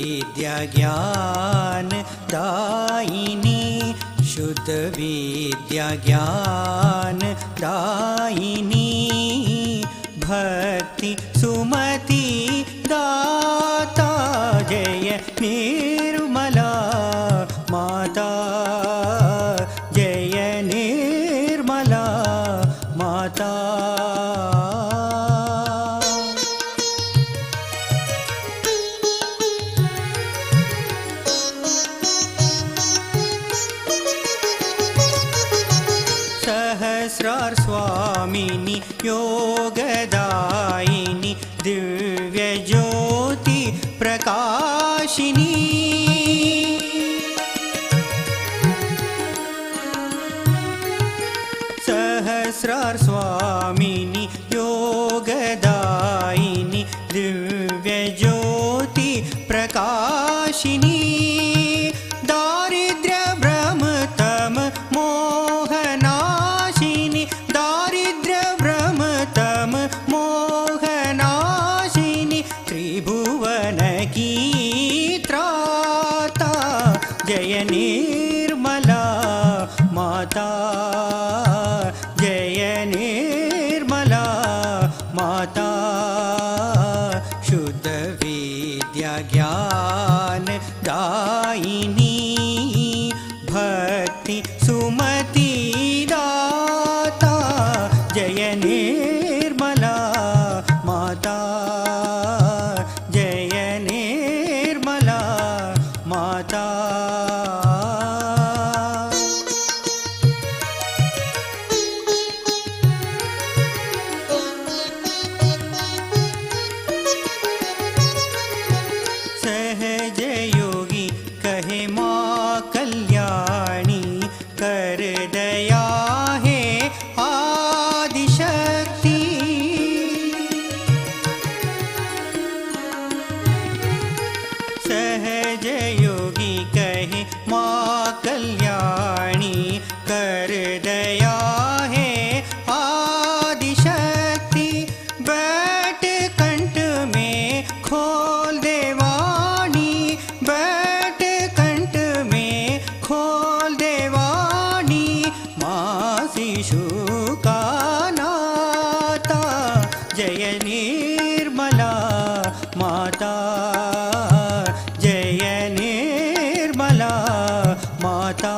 विद्या ज्ञान दायिनी शुद्ध विद्या ज्ञान दायिनी भक्ति सुमति दाता जय निर्मला माता जय निर्मला माता सहस्रार स्वामिनी योगदायिनी दिव्य ज्योति प्रकाशिनी सहस्रार स्वामिनी योगदायिनी दिव्य ज्योति प्रकाशिनी दारिद्र्य भ्रम तम मोहनाशिनी दारिद्र्य भ्रम तम मोहनाशिनी त्रिभुवन की त्राता जय निर्मला माता जय निर्मला माता शुद्ध विद्या ज्ञान दायिनी भक्ति सुमति दाता जय निर्मला माता जय निर्मला माता सहज योगी कहे माँ कल्याणी कर दया है आदिशक्ति सहज योगी कहे माँ कल्याणी कर दया है आदिशक्ति बैठ कंठ में खोल दे वाणी बैठ कंठ में खोल दे वाणी माँ शिशु का नाता जय निर्मला माता जय निर्मला माता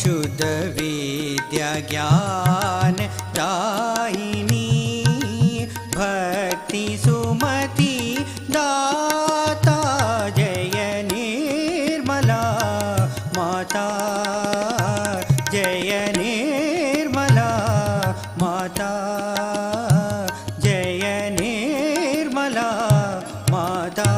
शुद्ध विद्या ज्ञान दायिनी भक्ति सुमति दाता जय निर्मला माता जय निर्मला माता जय निर्मला माता